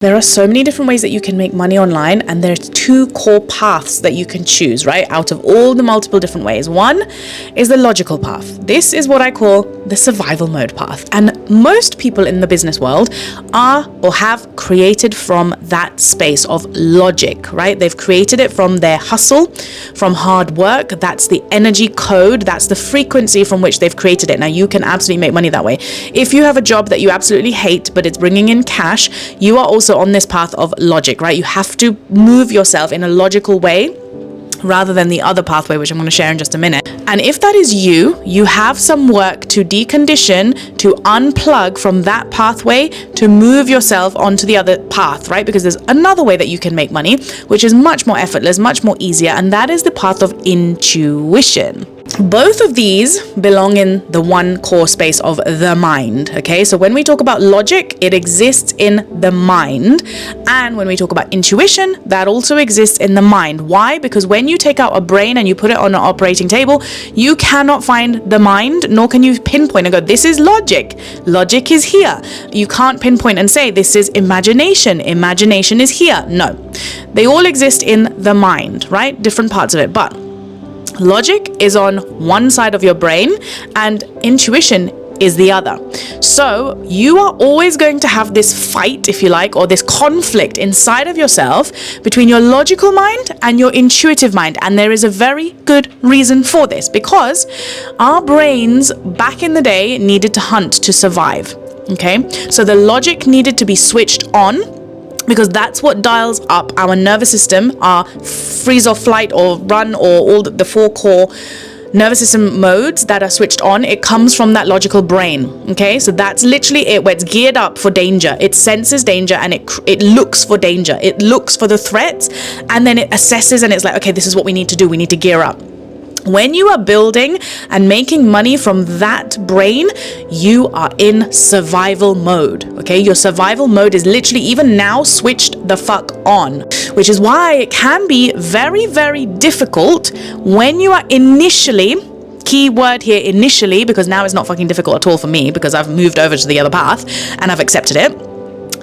There are so many different ways that you can make money online, and there's two core paths that you can choose, right? Out of all the multiple different ways. One is the logical path. This is what I call the survival mode path. And most people in the business world are or have created from that space of logic, right? They've created it from their hustle, from hard work. That's the energy code. That's the frequency from which they've created it. Now, you can absolutely make money that way. If you have a job that you absolutely hate, but it's bringing in cash, you are also on this path of logic, right? You have to move yourself in a logical way rather than the other pathway, which I'm going to share in just a minute. And if that is you, you have some work to decondition, to unplug from that pathway, to move yourself onto the other path, right? Because there's another way that you can make money, which is much more effortless, much more easier, and that is the path of intuition. Both of these belong in the one core space of the mind, okay? So when we talk about logic, it exists in the mind. And when we talk about intuition, that also exists in the mind. Why? Because when you take out a brain and you put it on an operating table, you cannot find the mind, nor can you pinpoint and go, this is logic. Logic is here. You can't pinpoint and say, this is imagination. Imagination is here. No. They all exist in the mind, right? Different parts of it. But logic is on one side of your brain and intuition is the other. So you are always going to have this fight, if you like, or this conflict inside of yourself between your logical mind and your intuitive mind. And there is a very good reason for this, because our brains back in the day needed to hunt to survive. Okay, so the logic needed to be switched on, because that's what dials up our nervous system, our freeze or flight or run, or all the four core nervous system modes that are switched on. It comes from that logical brain. Okay, so that's literally it, where it's geared up for danger. It senses danger and it looks for danger. It looks for the threats, and then it assesses and it's like, okay, this is what we need to do. We need to gear up. When you are building and making money from that brain, you are in survival mode, okay? Your survival mode is literally even now switched the fuck on, which is why it can be very, very difficult when you are initially, key word here, initially, because now it's not fucking difficult at all for me because I've moved over to the other path and I've accepted it.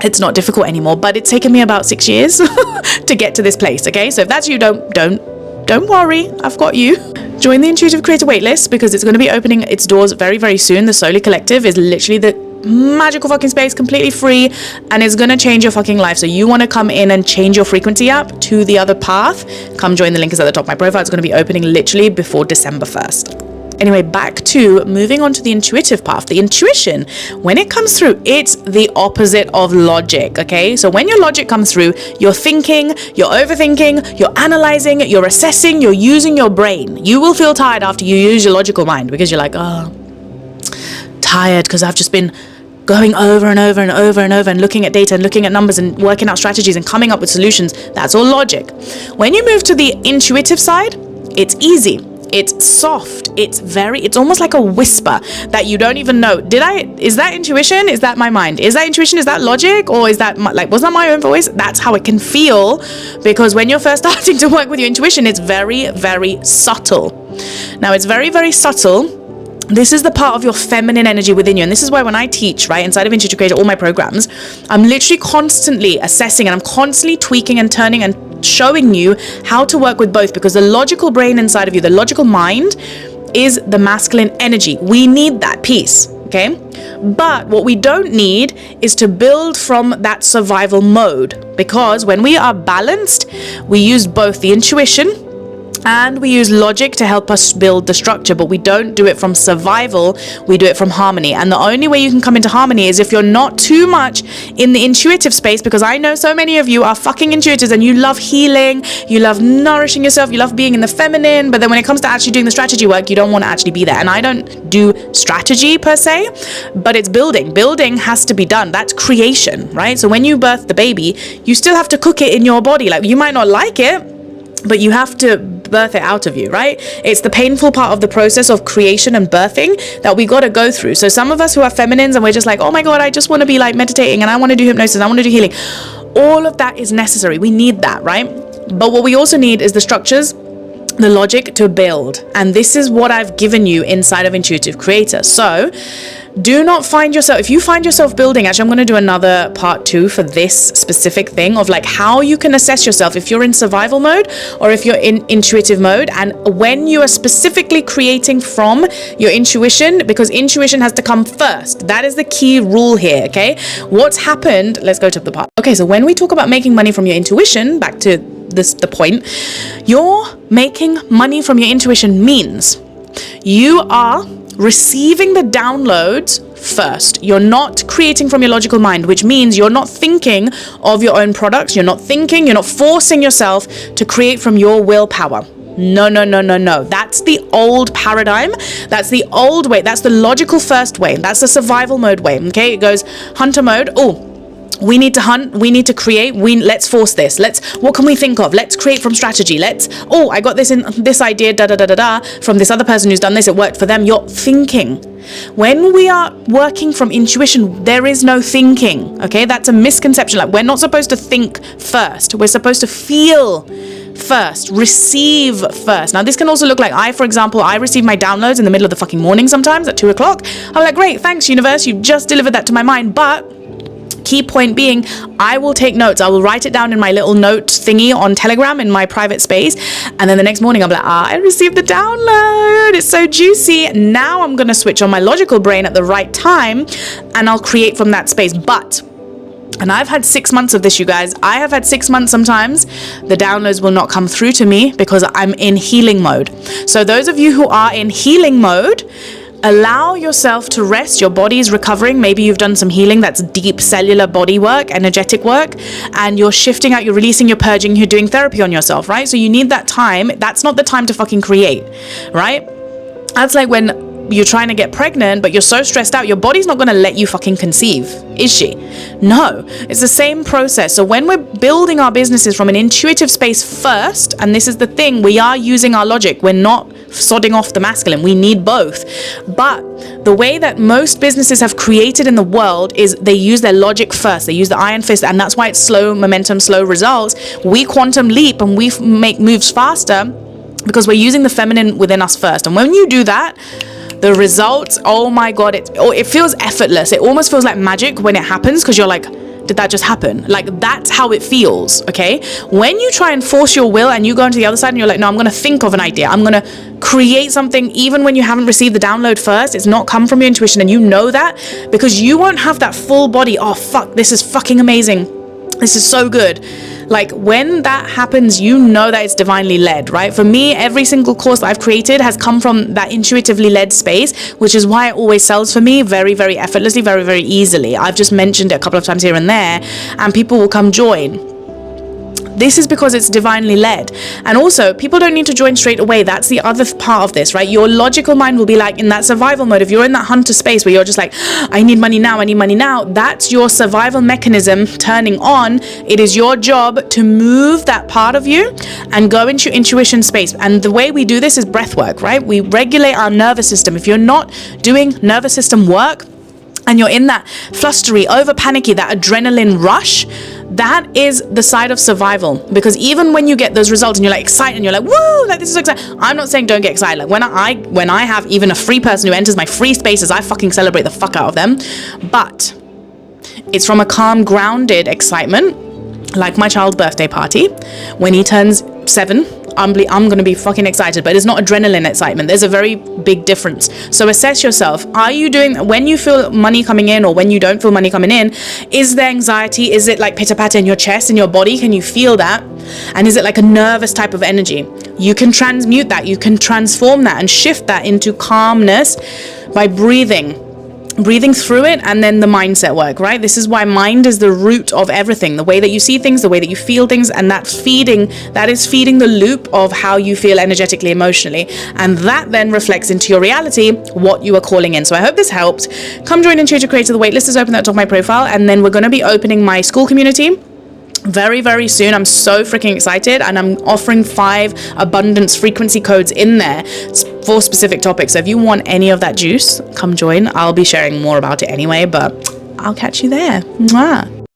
It's not difficult anymore, but it's taken me about 6 years to get to this place, okay? So if that's you, don't worry, I've got you. Join the Intuitive Creator waitlist, because it's going to be opening its doors very, very soon. The Solely Collective is literally the magical fucking space, completely free, and it's going to change your fucking life. So you want to come in and change your frequency up to the other path, come join. The link is at the top of my profile. It's going to be opening literally before December 1st. Anyway, back to moving on to the intuitive path. The intuition, when it comes through, it's the opposite of logic, okay? So when your logic comes through, you're thinking, you're overthinking, you're analyzing, you're assessing, you're using your brain. You will feel tired after you use your logical mind, because you're like, oh, tired because I've just been going over and over and over and over and looking at data and looking at numbers and working out strategies and coming up with solutions. That's all logic. When you move to the intuitive side, it's easy. It's soft. It's almost like a whisper that you don't even know. Is that intuition? Is that my mind? Is that intuition? Is that logic? Or is that was that my own voice? That's how it can feel, because when you're first starting to work with your intuition, it's very, very subtle. Now, it's very, very subtle. This is the part of your feminine energy within you. And this is why when I teach, right, inside of Intuitive Creator, all my programs, I'm literally constantly assessing and I'm constantly tweaking and turning and showing you how to work with both, because the logical brain inside of you, the logical mind, is the masculine energy. We need that piece, okay? But what we don't need is to build from that survival mode, because when we are balanced, we use both the intuition and we use logic to help us build the structure, but we don't do it from survival, we do it from harmony. And the only way you can come into harmony is if you're not too much in the intuitive space, because I know so many of you are fucking intuitives and you love healing, you love nourishing yourself, you love being in the feminine, but then when it comes to actually doing the strategy work, you don't want to actually be there. And I don't do strategy per se, but it's building. Building has to be done. That's creation, right? So when you birth the baby, you still have to cook it in your body. Like, you might not like it, but you have to birth it out of you, right? It's the painful part of the process of creation and birthing that we got to go through. So some of us who are feminines and we're just like, oh my God, I just want to be like meditating and I want to do hypnosis, I want to do healing. All of that is necessary. We need that, right? But what we also need is the structures, the logic to build. And this is what I've given you inside of Intuitive Creator. So Do not find yourself, if you find yourself building, actually I'm going to do another part 2 for this specific thing of like how you can assess yourself if you're in survival mode or if you're in intuitive mode, and when you are specifically creating from your intuition, because intuition has to come first. That is the key rule here, okay? What's happened, let's go to the part. Okay, so when we talk about making money from your intuition, back to the point, you're making money from your intuition means you are receiving the downloads first. You're not creating from your logical mind, which means you're not thinking of your own products. You're not forcing yourself to create from your willpower. No. That's the old paradigm. That's the old way. That's the logical first way. That's the survival mode way. Okay, it goes hunter mode. Oh, we need to hunt, we need to create, let's force this. What can we think of? Let's create from strategy. I got this idea, from this other person who's done this, it worked for them. You're thinking. When we are working from intuition, there is no thinking, okay? That's a misconception. Like, we're not supposed to think first. We're supposed to feel first, receive first. Now, this can also look like for example, I receive my downloads in the middle of the fucking morning sometimes at 2 o'clock. I'm like, great, thanks universe, you've just delivered that to my mind. But key point being, I will take notes. I will write it down in my little note thingy on Telegram in my private space. And then the next morning I'm like, I received the download. It's so juicy. Now I'm going to switch on my logical brain at the right time and I'll create from that space. And I've had 6 months of this, you guys. I have had 6 months sometimes. The downloads will not come through to me because I'm in healing mode. So those of you who are in healing mode, allow yourself to rest. Your body is recovering. Maybe you've done some healing. That's deep cellular body work, energetic work, and you're shifting out, you're releasing, you're purging, you're doing therapy on yourself, right? So you need that time. That's not the time to fucking create, right? That's like when you're trying to get pregnant, but you're so stressed out, your body's not going to let you fucking conceive, is she? No, it's the same process. So when we're building our businesses from an intuitive space first, and this is the thing, we are using our logic. We're not sodding off the masculine. We need both. But the way that most businesses have created in the world is they use their logic first. They use the iron fist, and that's why it's slow momentum, slow results. We quantum leap and we make moves faster because we're using the feminine within us first. And when you do that, the results, oh my God, it feels effortless. It almost feels like magic when it happens, because you're like, did that just happen? Like, that's how it feels, okay? When you try and force your will and you go into the other side and you're like, no, I'm going to think of an idea. I'm going to create something even when you haven't received the download first. It's not come from your intuition, and you know that because you won't have that full body. Oh, fuck, this is fucking amazing. This is so good. Like, when that happens, you know that it's divinely led, right? For me, every single course that I've created has come from that intuitively led space, which is why it always sells for me very, very effortlessly, very, very easily. I've just mentioned it a couple of times here and there, and people will come join. This is because it's divinely led. And also, people don't need to join straight away. That's the other part of this, right? Your logical mind will be like in that survival mode. If you're in that hunter space where you're just like, I need money now, that's your survival mechanism turning on. It is your job to move that part of you and go into your intuition space. And the way we do this is breath work, right? We regulate our nervous system. If you're not doing nervous system work, and you're in that flustery, over panicky, that adrenaline rush, that is the side of survival. Because even when you get those results and you're like excited and you're like, woo, like this is so exciting. I'm not saying don't get excited. Like when I have even a free person who enters my free spaces, I fucking celebrate the fuck out of them. But it's from a calm, grounded excitement, like my child's birthday party. When he turns 7, I'm going to be fucking excited, but it's not adrenaline excitement. There's a very big difference. So assess yourself. Are you doing, when you feel money coming in or when you don't feel money coming in, is there anxiety? Is it like pitter patter in your chest, in your body? Can you feel that? And is it like a nervous type of energy? You can transmute that. You can transform that and shift that into calmness by breathing through it, and then the mindset work, right? This is why mind is the root of everything. The way that you see things, the way that you feel things, and that is feeding the loop of how you feel energetically, emotionally. And that then reflects into your reality, what you are calling in. So I hope this helped. Come join Intuitive Creator. The waitlist is open at the top of my profile. And then we're going to be opening my school community very, very soon. I'm so freaking excited, and I'm offering 5 abundance frequency codes in there for specific topics. So if you want any of that juice, come join. I'll be sharing more about it anyway, but I'll catch you there. Mwah.